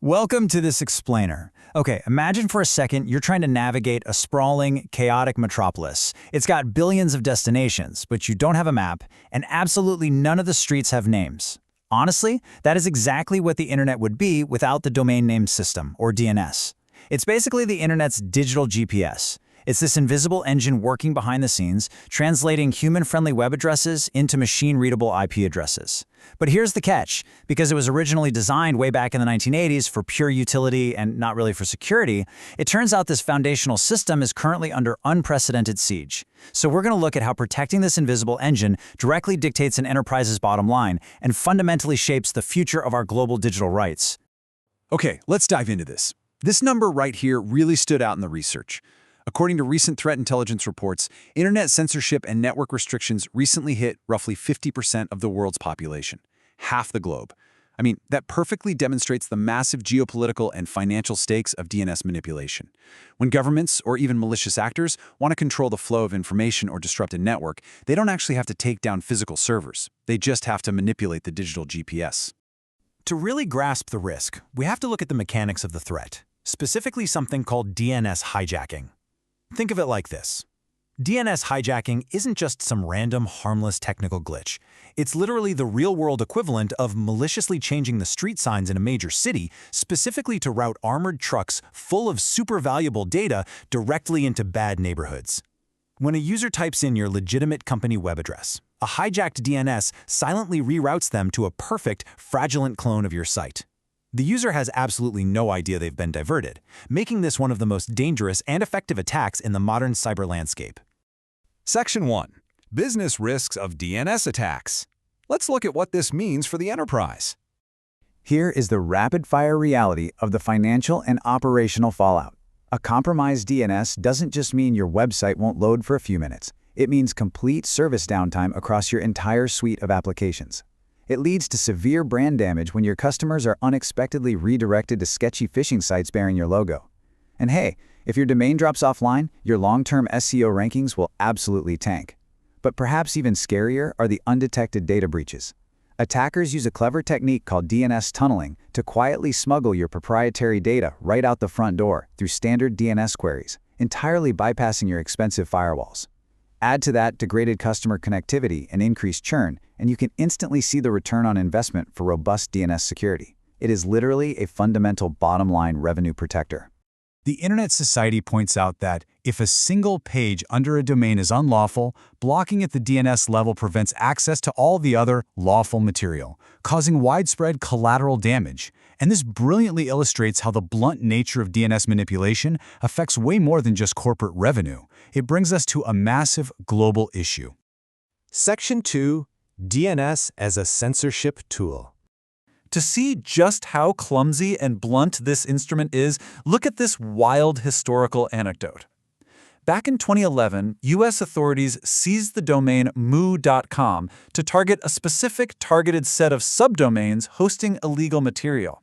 Welcome to this explainer. Okay, imagine for a second you're trying to navigate a sprawling, chaotic metropolis. It's got billions of destinations, but you don't have a map, and absolutely none of the streets have names. Honestly, that is exactly what the internet would be without the domain name system, or DNS. It's basically the internet's digital GPS. It's this invisible engine working behind the scenes, translating human-friendly web addresses into machine-readable IP addresses. But here's the catch. Because it was originally designed way back in the 1980s for pure utility and not really for security, it turns out this foundational system is currently under unprecedented siege. So we're going to look at how protecting this invisible engine directly dictates an enterprise's bottom line and fundamentally shapes the future of our global digital rights. Okay, let's dive into this. This number right here really stood out in the research. According to recent threat intelligence reports, internet censorship and network restrictions recently hit roughly 50% of the world's population, half the globe. I mean, that perfectly demonstrates the massive geopolitical and financial stakes of DNS manipulation. When governments or even malicious actors want to control the flow of information or disrupt a network, they don't actually have to take down physical servers. They just have to manipulate the digital GPS. To really grasp the risk, we have to look at the mechanics of the threat, specifically something called DNS hijacking. Think of it like this. DNS hijacking isn't just some random, harmless technical glitch. It's literally the real-world equivalent of maliciously changing the street signs in a major city specifically to route armored trucks full of super valuable data directly into bad neighborhoods. When a user types in your legitimate company web address, a hijacked DNS silently reroutes them to a perfect, fraudulent clone of your site. The user has absolutely no idea they've been diverted, making this one of the most dangerous and effective attacks in the modern cyber landscape. Section 1. Business Risks of DNS Attacks. Let's look at what this means for the enterprise. Here is the rapid-fire reality of the financial and operational fallout. A compromised DNS doesn't just mean your website won't load for a few minutes. It means complete service downtime across your entire suite of applications. It leads to severe brand damage when your customers are unexpectedly redirected to sketchy phishing sites bearing your logo. And hey, if your domain drops offline, your long-term SEO rankings will absolutely tank. But perhaps even scarier are the undetected data breaches. Attackers use a clever technique called DNS tunneling to quietly smuggle your proprietary data right out the front door through standard DNS queries, entirely bypassing your expensive firewalls. Add to that degraded customer connectivity and increased churn, and you can instantly see the return on investment for robust DNS security. It is literally a fundamental bottom-line revenue protector. The Internet Society points out that if a single page under a domain is unlawful, blocking at the DNS level prevents access to all the other lawful material, causing widespread collateral damage. And this brilliantly illustrates how the blunt nature of DNS manipulation affects way more than just corporate revenue. It brings us to a massive global issue. Section 2. DNS as a censorship tool. To see just how clumsy and blunt this instrument is, look at this wild historical anecdote. Back in 2011, U.S. authorities seized the domain moo.com to target a specific targeted set of subdomains hosting illegal material.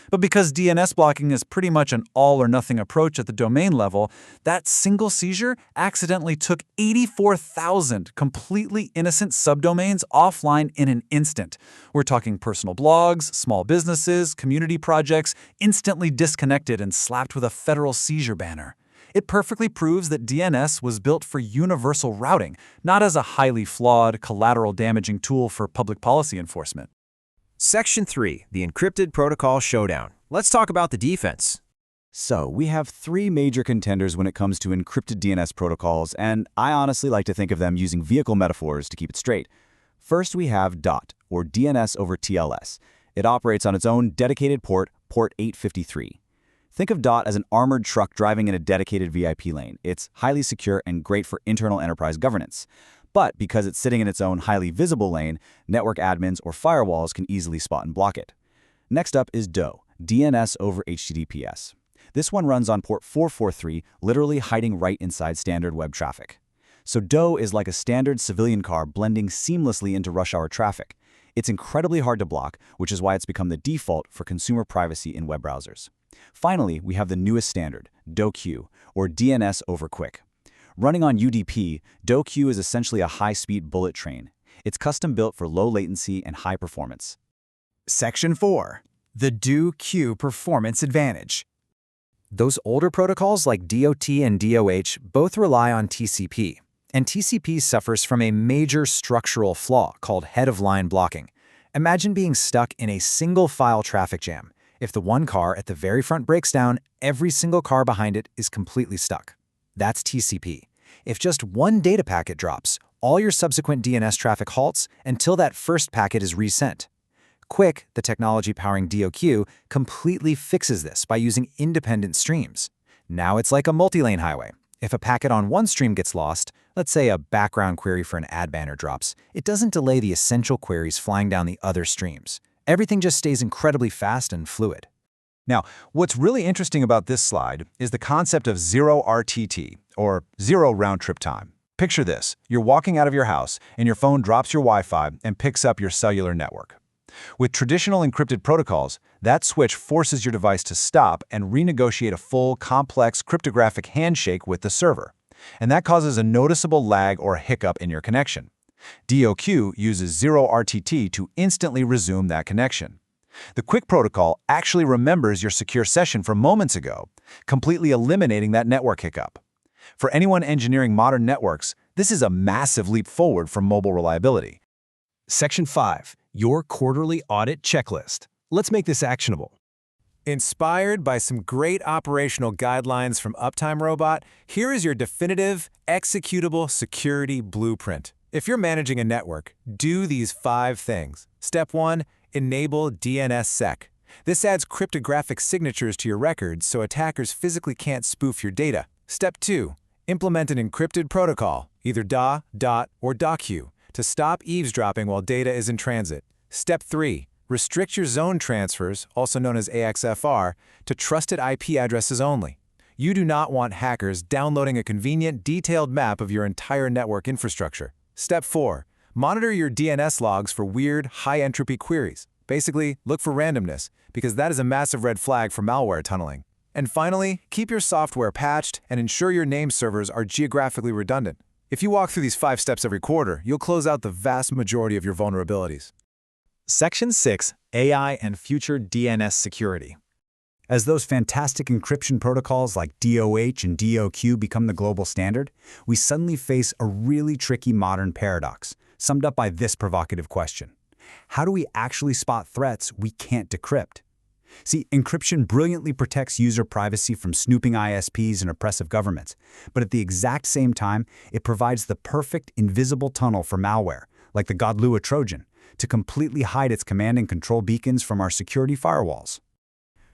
But because DNS blocking is pretty much an all-or-nothing approach at the domain level, that single seizure accidentally took 84,000 completely innocent subdomains offline in an instant. We're talking personal blogs, small businesses, community projects, instantly disconnected and slapped with a federal seizure banner. It perfectly proves that DNS was built for universal routing, not as a highly flawed, collateral-damaging tool for public policy enforcement. Section 3. The Encrypted Protocol Showdown. Let's talk about the defense. So, we have three major contenders when it comes to encrypted DNS protocols, and I honestly like to think of them using vehicle metaphors to keep it straight. First, we have DOT, or DNS over TLS. It operates on its own dedicated port 853. Think of DOT as an armored truck driving in a dedicated VIP lane. It's highly secure and great for internal enterprise governance. But because it's sitting in its own highly visible lane, network admins or firewalls can easily spot and block it. Next up is DOE, DNS over HTTPS. This one runs on port 443, literally hiding right inside standard web traffic. So DOE is like a standard civilian car blending seamlessly into rush hour traffic. It's incredibly hard to block, which is why it's become the default for consumer privacy in web browsers. Finally, we have the newest standard, DOQ, or DNS over QUIC. Running on UDP, DOQ is essentially a high-speed bullet train. It's custom-built for low latency and high performance. Section 4. The do-queue performance advantage. Those older protocols like DOT and DOH both rely on TCP, and TCP suffers from a major structural flaw called head-of-line blocking. Imagine being stuck in a single-file traffic jam. If the one car at the very front breaks down, every single car behind it is completely stuck. That's TCP. If just one data packet drops, all your subsequent DNS traffic halts until that first packet is resent. QUIC, the technology powering DOQ, completely fixes this by using independent streams. Now it's like a multi-lane highway. If a packet on one stream gets lost, let's say a background query for an ad banner drops, it doesn't delay the essential queries flying down the other streams. Everything just stays incredibly fast and fluid. Now, what's really interesting about this slide is the concept of zero RTT, or zero round-trip time. Picture this. You're walking out of your house, and your phone drops your Wi-Fi and picks up your cellular network. With traditional encrypted protocols, that switch forces your device to stop and renegotiate a full, complex cryptographic handshake with the server. And that causes a noticeable lag or hiccup in your connection. DOQ uses zero RTT to instantly resume that connection. The QUIC protocol actually remembers your secure session from moments ago, completely eliminating that network hiccup. For anyone engineering modern networks, this is a massive leap forward for mobile reliability. Section 5. Your quarterly audit checklist. Let's make this actionable. Inspired by some great operational guidelines from Uptime Robot, here is your definitive, executable security blueprint. If you're managing a network, do these 5 things. Step 1. Enable DNSSEC. This adds cryptographic signatures to your records so attackers physically can't spoof your data. Step 2. Implement an encrypted protocol, either DA, DOT, or DOQ, to stop eavesdropping while data is in transit. Step 3. Restrict your zone transfers, also known as AXFR, to trusted IP addresses only. You do not want hackers downloading a convenient, detailed map of your entire network infrastructure. Step 4. Monitor your DNS logs for weird, high-entropy queries. Basically, look for randomness, because that is a massive red flag for malware tunneling. And finally, keep your software patched and ensure your name servers are geographically redundant. If you walk through these 5 steps every quarter, you'll close out the vast majority of your vulnerabilities. Section 6. AI and future DNS security. As those fantastic encryption protocols like DOH and DOQ become the global standard, we suddenly face a really tricky modern paradox, summed up by this provocative question. How do we actually spot threats we can't decrypt? See, encryption brilliantly protects user privacy from snooping ISPs and oppressive governments, but at the exact same time, it provides the perfect invisible tunnel for malware, like the Godlua Trojan, to completely hide its command and control beacons from our security firewalls.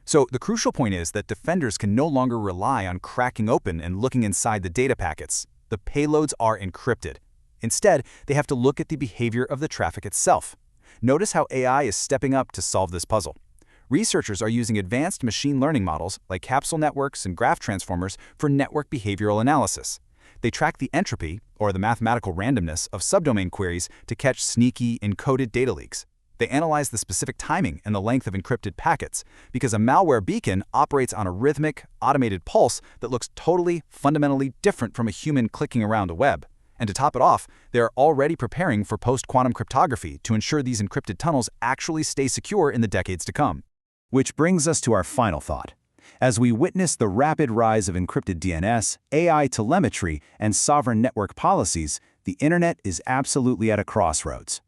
So the crucial point is that defenders can no longer rely on cracking open and looking inside the data packets. The payloads are encrypted. Instead, they have to look at the behavior of the traffic itself. Notice how AI is stepping up to solve this puzzle. Researchers are using advanced machine learning models like capsule networks and graph transformers for network behavioral analysis. They track the entropy, or the mathematical randomness, of subdomain queries to catch sneaky, encoded data leaks. They analyze the specific timing and the length of encrypted packets, because a malware beacon operates on a rhythmic, automated pulse that looks totally, fundamentally different from a human clicking around a web. And to top it off, they are already preparing for post-quantum cryptography to ensure these encrypted tunnels actually stay secure in the decades to come. Which brings us to our final thought. As we witness the rapid rise of encrypted DNS, AI telemetry, and sovereign network policies, the internet is absolutely at a crossroads.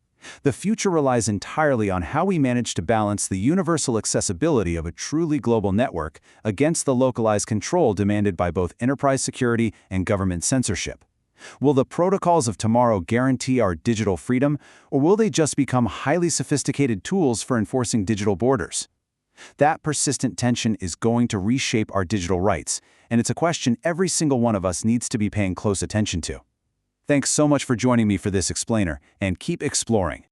The future relies entirely on how we manage to balance the universal accessibility of a truly global network against the localized control demanded by both enterprise security and government censorship. Will the protocols of tomorrow guarantee our digital freedom, or will they just become highly sophisticated tools for enforcing digital borders? That persistent tension is going to reshape our digital rights, and it's a question every single one of us needs to be paying close attention to. Thanks so much for joining me for this explainer, and keep exploring.